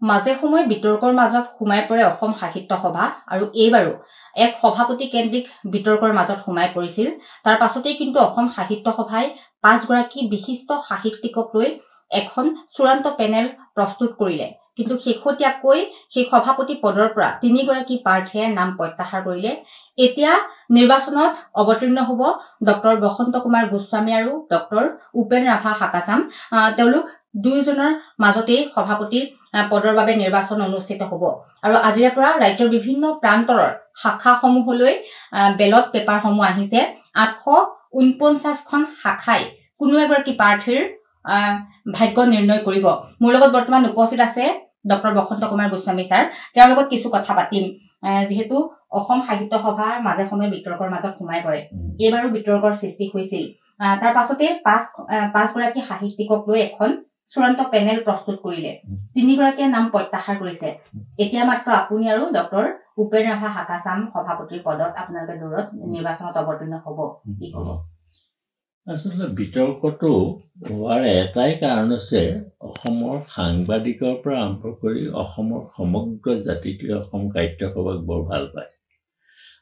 মাজে সময়ে বিতৰ্কৰ মাজত সোমাই পৰে অসম সাহিত্য সভা আৰু এইবাৰো এক সভাপতি কেন্দ্ৰিক বিতৰ্কৰ মাজত সোমাই পৰিছিল। তাৰ পাছতেই কিন্তু অসম সাহিত্য সভাই 5 গৰাকী বিশিষ্ট সাহিত্যিকক লৈ এখন চূড়ান্ত পেনেল প্ৰস্তুত কৰিলে। কিন্তু শেহতীয়াকৈ সেই সভাপতি পদৰ পৰা 3 গৰাকী প্ৰাৰ্থীয়ে নাম প্ৰত্যাহাৰ কৰিলে। এতিয়া নিৰ্বাচনত অৱতীৰ্ণ হ'ব ডক্টৰ বসন্ত কুমাৰ গোস্বামী আৰু ডক্টৰ উপেন ৰাভা হাকাচাম। তেওঁলোক দুয়োজনৰ মাজতেই সভাপতি পদৰ বাবে নিৰ্বাচন অনুষ্ঠিত হ'ব আৰু আজিৰে পৰা ৰাজ্যৰ বিভিন্ন প্ৰান্তৰৰ শাখাসমূহলৈ বেলট পেপাৰসমূহ আহিছে। 849খন শাখাই কোনো এগৰাকী প্ৰাৰ্থীৰ ভাগ্য নিৰ্ণয় কৰিব। মোৰ লগত বৰ্তমান উপস্থিত আছে ডক্টৰ বসন্ত কুমাৰ গোস্বামী ছাৰ। তেওঁৰ লগত কিছু কথা পাতিম। যিহেতু অসম সাহিত্য সভাৰ মাজে সময়ে বিতৰ্কৰ মাজত সোমাই পৰে, এইবাৰো বিতৰ্কৰ সৃষ্টি হৈছিল। তাৰ পাছতে 5 গৰাকী সাহিত্যিকক লৈ এখন চূড়ান্ত পেনেল প্ৰস্তুত কৰিলে। 3 গৰাকীয়ে নাম প্ৰত্যাহাৰ কৰিছে। এতিয়া মাত্ৰ আপুনি আৰু ডক্টৰ উপেন ৰাভা হাকাচাম সভাপতিৰ পদত আপোনালোকে দৌৰত নিৰ্বাচনত অৱতীৰ্ণ হ'ব। কি ক'ব? আচলতে বিতৰ্কটো হোৱাৰ এটাই কাৰণ আছে, অসমৰ সাংবাদিকৰ পৰা আৰম্ভ কৰি অসমৰ সমগ্ৰ জাতিটোৱে অসম সাহিত্য সভাক বৰ ভাল পায়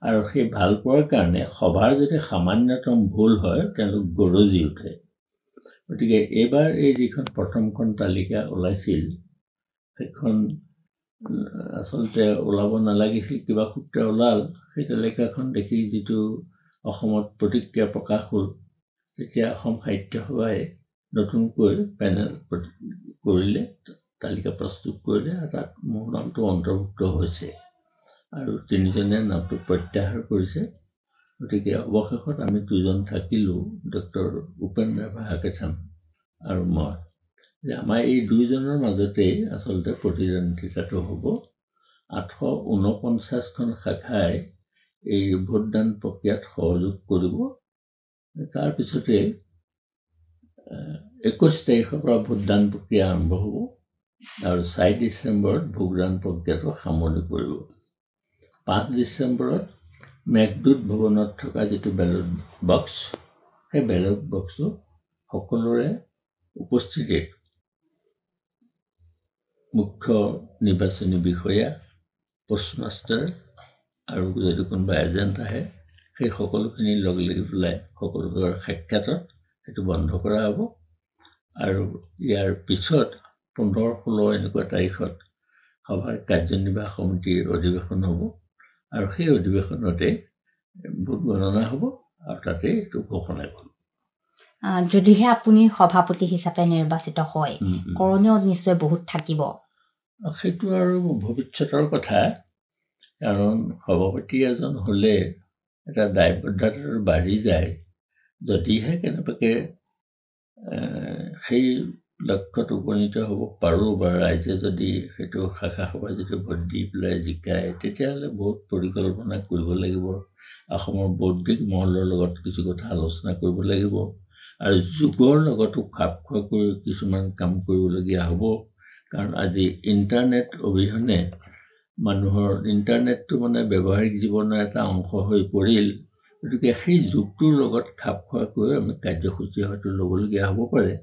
আৰু সেই ভাল পোৱাৰ কাৰণে সভাৰ যদি সামান্যতম ভুল হয় তেওঁলোক গৰজি উঠে। গতিকে এইবাৰ এই যিখন প্ৰথমখন তালিকা ওলাইছিল সেইখন আচলতে ওলাব নালাগিছিল, কিবা সূত্ৰে ওলাল। সেই তালিকাখন দেখি যিটো অসমত প্ৰতিক্ৰিয়া প্ৰকাশ হ'ল, তেতিয়া অসম সাহিত্য সভাই নতুনকৈ পেনেল কৰিলে, তালিকা প্ৰস্তুত কৰিলে আৰু তাত মোৰ নামটো অন্তৰ্ভুক্ত হৈছে আৰু 3জনে নামটো প্ৰত্যাহাৰ কৰিছে। গতিকে অৱশেষত আমি 2জন থাকিলোঁ, ডক্টৰ উপেন ৰাভা হাকাচাম আৰু মই, যে আমাৰ এই 2জনৰ মাজতেই আচলতে প্ৰতিদ্বন্দ্বিতাটো হ'ব। 849খন শাখাই এই ভোটদান প্ৰক্ৰিয়াত সহযোগ কৰিব। তাৰপিছতে 21 তাৰিখৰ পৰা ভোটদান প্ৰক্ৰিয়া আৰম্ভ হ'ব আৰু 4 ডিচেম্বৰত ভোটদান প্ৰক্ৰিয়াটো সামৰণি পৰিব। 5 ডিচেম্বৰত মেঘদূত ভৱনত থকা যিটো বেলট বক্স, সেই বেলট বক্সটো সকলোৰে উপস্থিতিত মুখ্য নিৰ্বাচনী বিষয়া, পোষ্টমাষ্টাৰ আৰু যদি কোনোবা এজেণ্ট আহে সেই সকলোখিনি লগ লাগি পেলাই সকলোৰে সাক্ষাতত সেইটো বন্ধ কৰা হ'ব আৰু ইয়াৰ পিছত 15-16 এনেকুৱা তাৰিখত সভাৰ কাৰ্যনিৰ্বাহক সমিতিৰ অধিৱেশন হ'ব আৰু সেই অধিৱেশনতে ভোট গণনা হ'ব আৰু তাতে এইটো ঘোষণা কৰিব। যদিহে আপুনি সভাপতি হিচাপে নিৰ্বাচিত হয়, কৰণীয় নিশ্চয় বহুত থাকিব। সেইটো আৰু ভৱিষ্যতৰ কথা, কাৰণ সভাপতি এজন হ'লে এটা দায়বদ্ধতাটো বাঢ়ি যায়। যদিহে কেনেবাকৈ সেই লক্ষ্যত উপনীত হ'ব পাৰোঁ বা ৰাইজে যদি সেইটো শাখা সভা যিটো ভোট দি পেলাই জিকায়, তেতিয়াহ'লে বহুত পৰিকল্পনা কৰিব লাগিব। অসমৰ বৌদ্ধিক মহলৰ লগত কিছু কথা আলোচনা কৰিব লাগিব আৰু যুগৰ লগতো খাপ খোৱাকৈ কিছুমান কাম কৰিবলগীয়া হ'ব। কাৰণ আজি ইণ্টাৰনেট অবিহনে মানুহৰ ইণ্টাৰনেটটো মানে ব্যৱহাৰিক জীৱনৰ এটা অংশ হৈ পৰিল। গতিকে সেই যুগটোৰ লগত খাপ খোৱাকৈ আমি কাৰ্যসূচী হয়তো ল'বলগীয়া হ'ব পাৰে।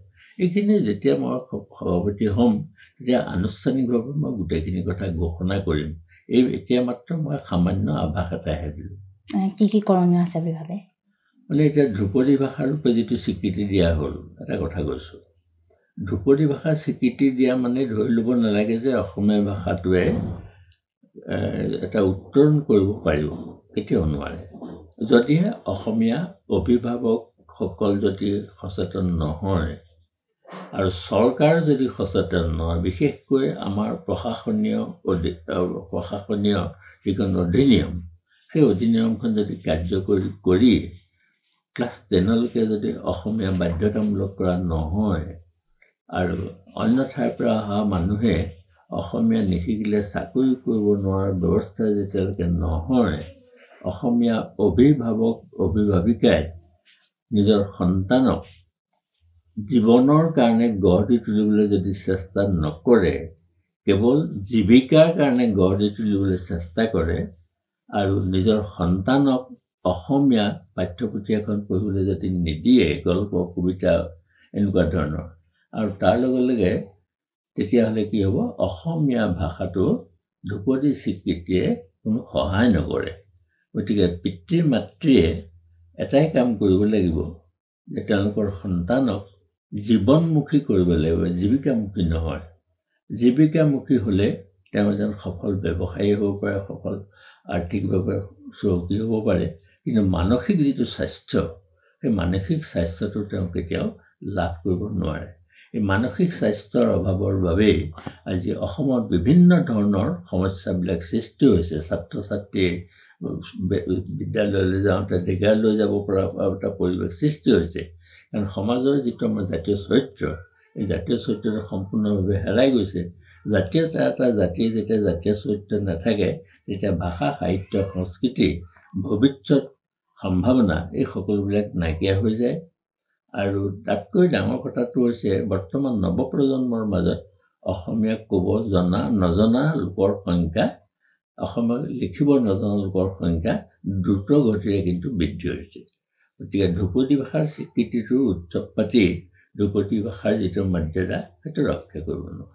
এইখিনি যেতিয়া মই সভাপতি হ'ম তেতিয়া আনুষ্ঠানিকভাৱে মই গোটেইখিনি কথা ঘোষণা কৰিম। এতিয়া মাত্ৰ মই সামান্য আভাস এটাহে দিলোঁ। কি কি কৰণীয় আছে বুলি ভাবে? মানে এতিয়া ধ্ৰুপদী ভাষাৰ ৰূপে যিটো স্বীকৃতি দিয়া হ'ল, এটা কথা কৈছোঁ। ধ্ৰুপদী ভাষা স্বীকৃতি দিয়া মানে ধৰি ল'ব নালাগে যে অসমীয়া ভাষাটোৱে এটা উত্তৰণ কৰিব পাৰিব, কেতিয়াও নোৱাৰে। যদিহে অসমীয়া অভিভাৱকসকল যদি সচেতন নহয় আৰু চৰকাৰ যদি সচেতন নহয়, বিশেষকৈ আমাৰ প্ৰশাসনীয় যিখন অধিনিয়ম, সেই অধিনিয়মখন যদি কাৰ্যকৰী কৰি ক্লাছ 10লৈকে যদি অসমীয়া বাধ্যতামূলক কৰা নহয় আৰু অন্য ঠাইৰ পৰা অহা মানুহে অসমীয়া নিশিকিলে চাকৰি কৰিব নোৱাৰাৰ ব্যৱস্থা যেতিয়ালৈকে নহয়, অসমীয়া অভিভাৱিকাই নিজৰ সন্তানক জীৱনৰ কাৰণে গঢ় দি তুলিবলৈ যদি চেষ্টা নকৰে, কেৱল জীৱিকাৰ কাৰণে গঢ় দি তুলিবলৈ চেষ্টা কৰে আৰু নিজৰ সন্তানক অসমীয়া পাঠ্যপুথি এখন পঢ়িবলৈ যদি নিদিয়ে, গল্প কবিতা এনেকুৱা ধৰণৰ, আৰু তাৰ লগে লগে তেতিয়াহ'লে কি হ'ব অসমীয়া ভাষাটো ধ্ৰুপদী স্বীকৃতিয়ে কোনো সহায় নকৰে গতিকে পিতৃ মাতৃয়ে এটাই কাম কৰিব লাগিব যে তেওঁলোকৰ সন্তানক জীৱনমুখী কৰিব লাগিব জীৱিকামুখী নহয় জীৱিকামুখী হ'লে তেওঁ এজন সফল ব্যৱসায়ী হ'ব পাৰে সফল আৰ্থিকভাৱে চহকী হ'ব পাৰে কিন্তু মানসিক যিটো স্বাস্থ্য সেই মানসিক স্বাস্থ্যটো তেওঁ কেতিয়াও লাভ কৰিব নোৱাৰে এই মানসিক স্বাস্থ্যৰ অভাৱৰ বাবেই আজি অসমত বিভিন্ন ধৰণৰ সমস্যাবিলাক সৃষ্টি হৈছে ছাত্ৰ ছাত্ৰীয়ে বিদ্যালয়লৈ যাওঁতে ডেগাৰ লৈ যাব পৰা এটা পৰিৱেশ সৃষ্টি হৈছে কাৰণ সমাজৰ যিটো আমাৰ জাতীয় চৰিত্ৰ এই জাতীয় চৰিত্ৰটো সম্পূৰ্ণভাৱে হেৰাই গৈছে জাতীয়তা এটা জাতিয়ে যেতিয়া জাতীয় চৰিত্ৰ নাথাকে তেতিয়া ভাষা সাহিত্য সংস্কৃতি ভৱিষ্যত সম্ভাৱনা এই সকলোবিলাক নাইকিয়া হৈ যায় আৰু তাতকৈ ডাঙৰ কথাটো হৈছে বৰ্তমান নৱপ্ৰজন্মৰ মাজত অসমীয়া ক'ব জনা নজনা লোকৰ সংখ্যা অসমীয়া লিখিব নজনা লোকৰ সংখ্যা দ্ৰুত গতিৰে কিন্তু বৃদ্ধি হৈছে গতিকে ধ্ৰুপদী ভাষাৰ স্বীকৃতিটোৰ উৎসৱ পাতি ধ্ৰুপদী ভাষাৰ যিটো মৰ্যাদা সেইটো ৰক্ষা কৰিব নোৱাৰে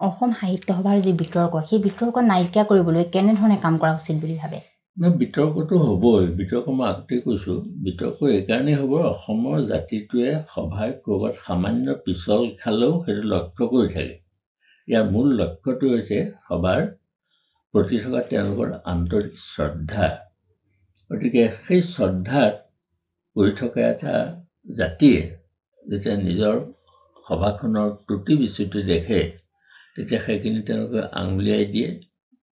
অসম সাহিত্য সভাৰ যি বিতৰ্ক সেই বিতৰ্ক নাইকিয়া কৰিবলৈ কেনেধৰণে কাম কৰা উচিত বুলি ভাবে বিতৰ্কটো হ'বই বিতৰ্ক মই আগতেই কৈছোঁ বিতৰ্ক এইকাৰণেই হ'ব অসমৰ জাতিটোৱে সভাই ক'ৰবাত সামান্য পিছল খালেও সেইটো লক্ষ্য কৰি থাকে ইয়াৰ মূল লক্ষ্যটো হৈছে সভাৰ প্ৰতি থকা তেওঁলোকৰ আন্তৰিক শ্ৰদ্ধা গতিকে সেই শ্ৰদ্ধাত কৰি থকা এটা জাতিয়ে যেতিয়া নিজৰ সভাখনৰ ত্ৰুটি বিচ্যুতি দেখে তেতিয়া সেইখিনি তেওঁলোকে আঙুলিয়াই দিয়ে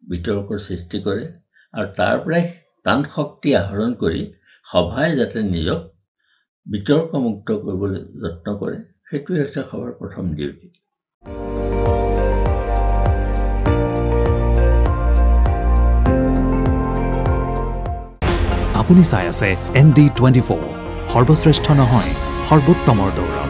বিতৰ্কৰ সৃষ্টি কৰে আৰু তাৰ পৰাই প্ৰাণ শক্তি আহৰণ কৰি সভাই যাতে নিজক বিতৰ্কমুক্ত কৰিবলৈ যত্ন কৰে সেইটোৱে হৈছে সভাৰ প্ৰথম ডিউটি আপুনি চাই আছে ND24 সৰ্বশ্ৰেষ্ঠ নহয় সৰ্বোত্তমৰ দৌৰ